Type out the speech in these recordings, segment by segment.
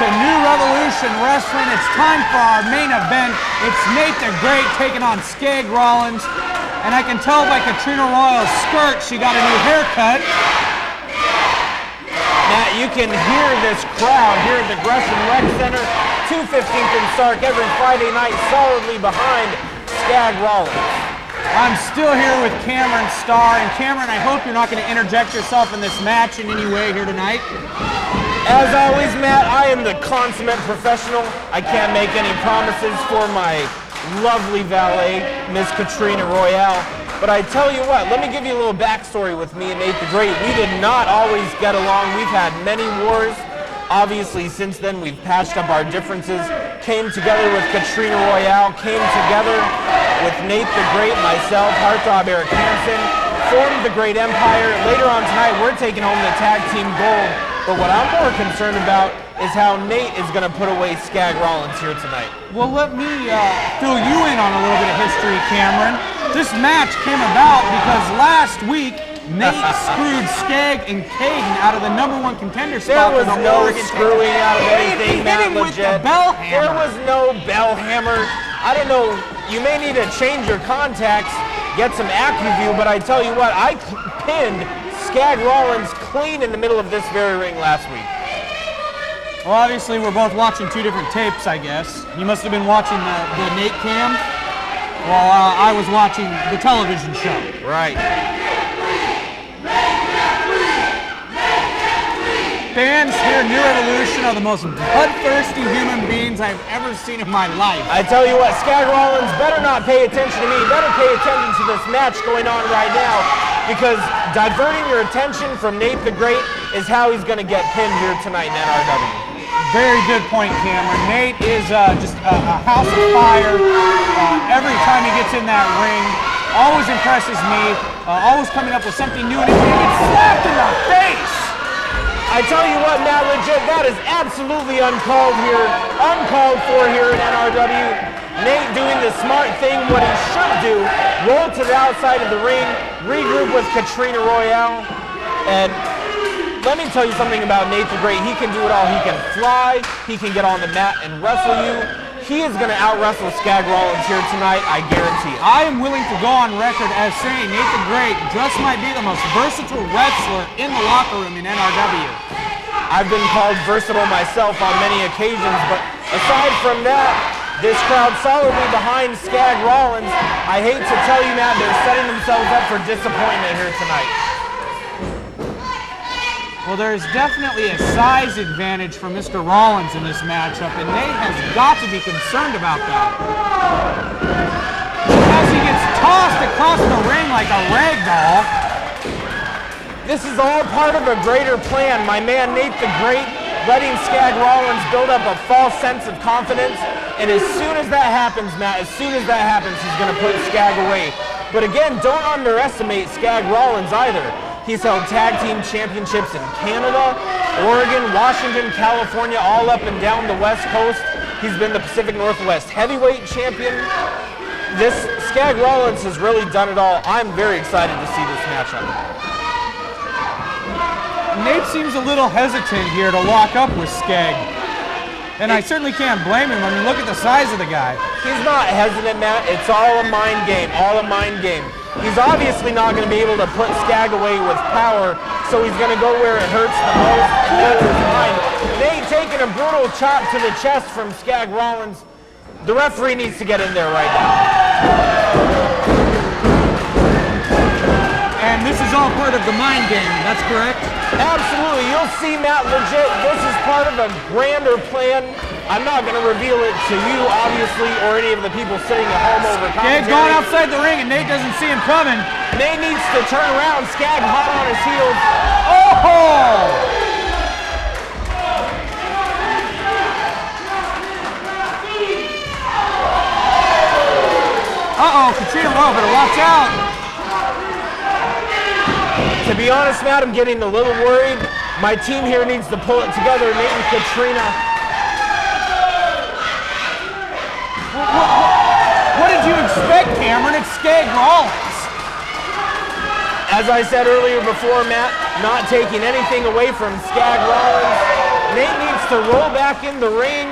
to New Revolution Wrestling. It's time for our main event. It's Nate the Great taking on Skag Rollins. And I can tell by Katrina Royal's skirt, she got a new haircut. Matt, you can hear this crowd here at the Gresham Rec Center, 215th and Stark, every Friday night, solidly behind Skag Rollins. I'm still here with Cameron Starr. And Cameron, I hope you're not going to interject yourself in this match in any way here tonight. As always, Matt, I am the consummate professional. I can't make any promises for my lovely valet, Miss Katrina Royale. But I tell you what, let me give you a little backstory with me and Nate the Great. We did not always get along. We've had many wars. Obviously, since then, we've patched up our differences, came together with Katrina Royale, came together with Nate the Great, myself, Heartthrob Eric Hansen, formed the Great Empire. Later on tonight, we're taking home the tag team gold. But what I'm more concerned about is how Nate is going to put away Skag Rollins here tonight. Well, let me fill you in on a little bit of history, Cameron. This match came about because last week, Nate screwed Skag and Caden out of the #1 contender spot. There was no screwing out of anything, Matt, with the bell hammer. There was no bell hammer. I don't know, you may need to change your contacts, get some AccuView, but I tell you what, I pinned Skag Rollins clean in the middle of this very ring last week. Well, obviously, we're both watching two different tapes, I guess. You must have been watching the Nate cam while I was watching the television show. Right. Fans here at New Revolution are the most bloodthirsty human beings I've ever seen in my life. I tell you what, Skag Rollins better not pay attention to me. Better pay attention to this match going on right now, because diverting your attention from Nate the Great is how he's going to get pinned here tonight in NRW. Very good point, Cameron. Nate is just a house of fire. Every time he gets in that ring, always impresses me. Always coming up with something new, and he gets slapped in the face. I tell you what, Matt, legit, that is absolutely uncalled for here in NRW. Nate doing the smart thing, what he should do, roll to the outside of the ring, regroup with Katrina Royale, and let me tell you something about Nate the Great. He can do it all. He can fly, he can get on the mat and wrestle you. He is going to out-wrestle Skag Rollins here tonight, I guarantee it. I am willing to go on record as saying Nate the Great just might be the most versatile wrestler in the locker room in NRW. I've been called versatile myself on many occasions, but aside from that, this crowd solidly behind Skag Rollins. I hate to tell you, Matt, they're setting themselves up for disappointment here tonight. Well, there's definitely a size advantage for Mr. Rollins in this matchup, and Nate has got to be concerned about that. As he gets tossed across the ring like a rag doll. This is all part of a greater plan. My man Nate the Great letting Skag Rollins build up a false sense of confidence, and as soon as that happens, Matt, as soon as that happens, he's going to put Skag away. But again, don't underestimate Skag Rollins either. He's held tag team championships in Canada, Oregon, Washington, California, all up and down the West Coast. He's been the Pacific Northwest heavyweight champion. This Skag Rollins has really done it all. I'm very excited to see this matchup. Nate seems a little hesitant here to lock up with Skag. And I certainly can't blame him. I mean, look at the size of the guy. He's not hesitant, Matt. It's all a mind game, all a mind game. He's obviously not going to be able to put Skag away with power, so he's going to go where it hurts the most, and that's his mind. Nate taking a brutal chop to the chest from Skag Rollins. The referee needs to get in there right now. And this is all part of the mind game, that's correct? Absolutely. You'll see, Matt, legit, this is part of a grander plan. I'm not going to reveal it to you, obviously, or any of the people sitting at home over commentary. Skag's going outside the ring, and Nate doesn't see him coming. Nate needs to turn around. Skag hot on his heels. Oh! Uh-oh, Katrina Royale, better watch out. To be honest, Matt, I'm getting a little worried. My team here needs to pull it together. Nate and Katrina. What did you expect, Cameron? It's Skag Rollins. As I said earlier before, Matt, not taking anything away from Skag Rollins. Nate needs to roll back in the ring.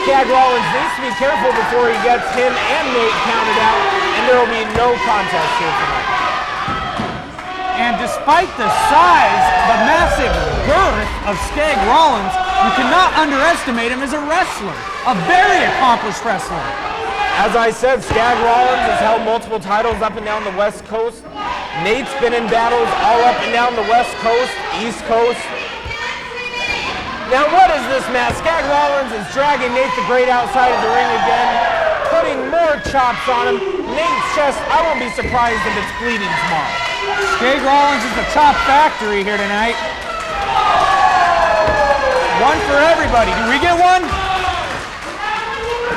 Skag Rollins needs to be careful before he gets him and Nate counted out, and there will be no contest here tonight. And despite the size, the massive girth of Skag Rollins, you cannot underestimate him as a wrestler, a very accomplished wrestler. As I said, Skag Rollins has held multiple titles up and down the West Coast. Nate's been in battles all up and down the West Coast, East Coast. Now what is this match? Skag Rollins is dragging Nate the Great outside of the ring again, putting more chops on him. Nate's chest, I won't be surprised if it's bleeding tomorrow. Skag Rollins is the chop factory here tonight. One for everybody. Do we get one?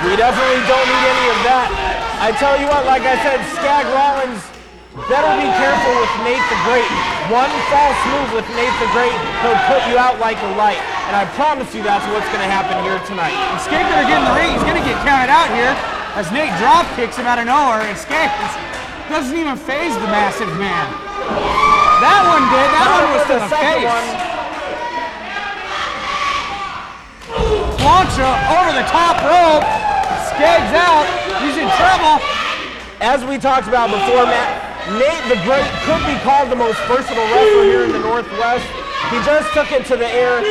We definitely don't need any of that. I tell you what, like I said, Skag Rollins better be careful with Nate the Great. One false move with Nate the Great, he'll put you out like a light. And I promise you that's what's going to happen here tonight. And Skag better get in the ring. He's going to get counted out here as Nate drop kicks him out of nowhere. And Skag doesn't even faze the massive man. That one did. That one was to the face. Plancha over the top rope. Skag's out. He's in trouble. As we talked about before, Matt, Nate the Great could be called the most versatile wrestler here in the Northwest. He just took it to the air,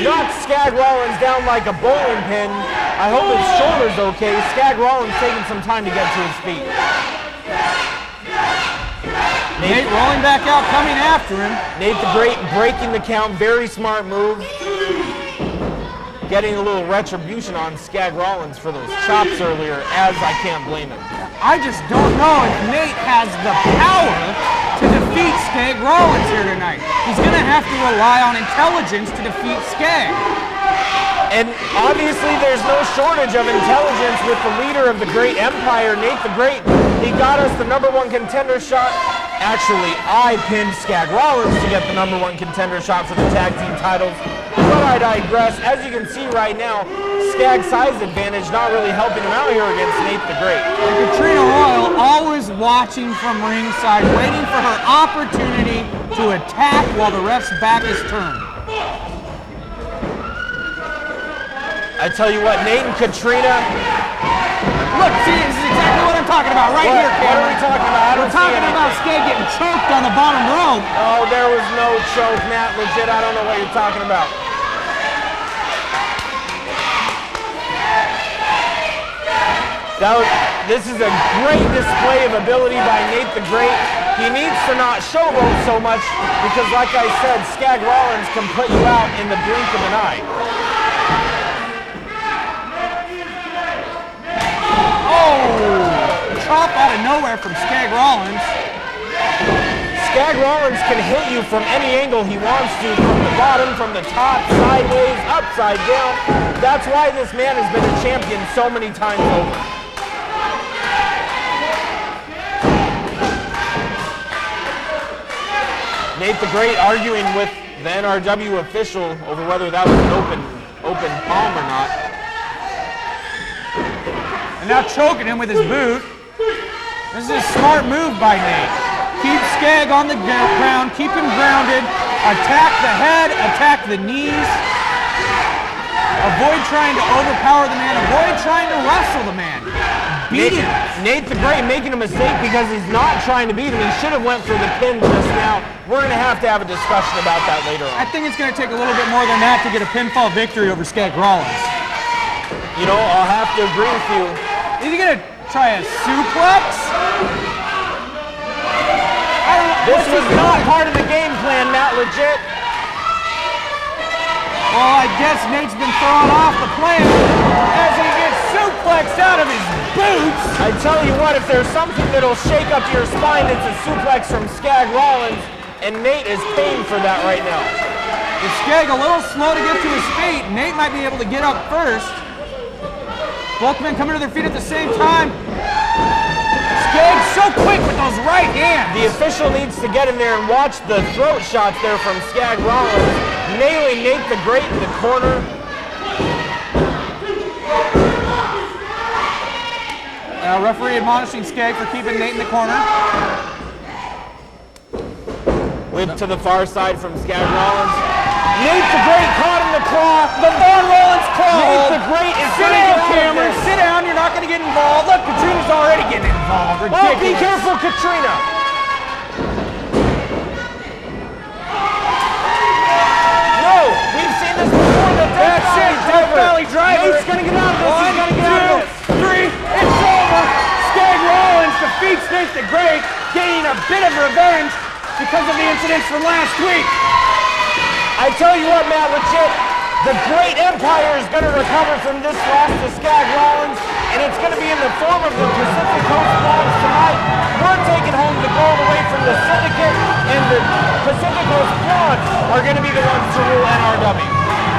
knocked Skag Rollins down like a bowling pin. I hope his shoulder's okay. Skag Rollins taking some time to get to his feet. Nate rolling back out, coming after him. Nate the Great breaking the count. Very smart move. Getting a little retribution on Skag Rollins for those chops earlier, as I can't blame him. I just don't know if Nate has the power to defeat Skag Rollins here tonight. He's going to have to rely on intelligence to defeat Skag. And obviously there's no shortage of intelligence with the leader of the Great Empire, Nate the Great. He got us the #1 contender shot. Actually, I pinned Skag Rollins to get the #1 contender shot for the tag team titles. But I digress. As you can see right now, Skag's size advantage not really helping him out here against Nate the Great. And Katrina Royal always watching from ringside, waiting for her opportunity to attack while the ref's back is turned. I tell you what, Nate and Katrina. Look, see, this is exactly what I'm talking about right here, What Cameron. are we talking about? We're talking about Skag getting choked on the bottom rope. Oh, there was no choke, Matt. Legit, I don't know what you're talking about. This is a great display of ability by Nate the Great. He needs to not showboat so much because, like I said, Skag Rollins can put you out in the blink of an eye. Oh! Chop out of nowhere from Skag Rollins. Skag Rollins can hit you from any angle he wants to, from the bottom, from the top, sideways, upside down. That's why this man has been a champion so many times over. Nate the Great arguing with the NRW official over whether that was an open palm or not. And now choking him with his boot. This is a smart move by Nate. Keep Skag on the ground, keep him grounded, attack the head, attack the knees. Avoid trying to overpower the man, avoid trying to wrestle the man. Beat him. Nate the Great making a mistake because he's not trying to beat him. He should have went for the pin just now. We're going to have a discussion about that later on. I think it's going to take a little bit more than that to get a pinfall victory over Skag Rollins. You know, I'll have to agree with you. Is he going to try a suplex? This was not part of the game plan, Matt, legit. Well, I guess Nate's been thrown off the plan as he gets suplexed out of his boots. I tell you what, if there's something that'll shake up your spine, it's a suplex from Skag Rollins, and Nate is paying for that right now. With Skag a little slow to get to his feet, Nate might be able to get up first. Both men coming to their feet at the same time. Skag's so quick with those right hands. The official needs to get in there and watch the throat shots there from Skag Rollins, nailing Nate the Great in the corner. Referee admonishing Skag for keeping Nate in the corner. Whip to the far side from Skag Rollins. Nate the Great caught him the claw. The Von Rollins claw. Nate the Great is Sit going to down, get out of Cameron. this. Sit down. You're not going to get involved. Look, Katrina's already getting involved. Oh, Ridiculous. be careful, Katrina. No, we've seen this before. The That's it. Death Valley driver. Nate's going to get out of this. He's going to get out of this. 1, 2, 3. It's over. Skag Rollins defeats Nate the Great, gaining a bit of revenge because of the incidents from last week. I tell you what, Matt, legit, the Great Empire is going to recover from this loss to Skag Rollins, and it's going to be in the form of the Pacific Coast Blondes tonight. We're taking home the gold away from the Syndicate, and the Pacific Coast Blondes are going to be the ones to rule NRW.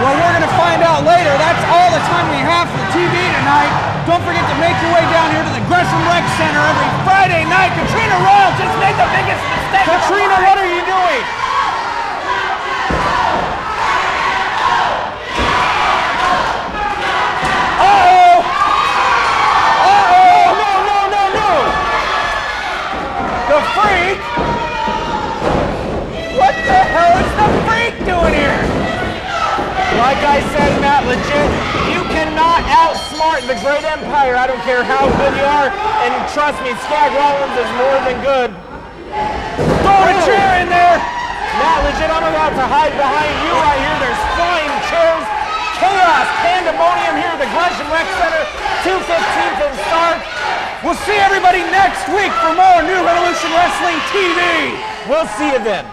Well, we're going to find out later. That's all the time we have for TV tonight. Don't forget to make your way down here to the Gresham Rec Center every Friday night. Katrina Royal just made the biggest mistake. Katrina, what are you doing? Uh-oh! Uh-oh! No. The Freak? What the hell is the Freak doing here? Like I said, Matt, legit, you cannot outsmart the Great Empire. I don't care how good you are, and trust me, Skag Rollins is more than good. Throw a chair in there! Matt, legit, I'm about to hide behind you right here. There's flying chairs, chaos, pandemonium here at the Gresham Rec Center, 2:15 and start. We'll see everybody next week for more New Revolution Wrestling TV. We'll see you then.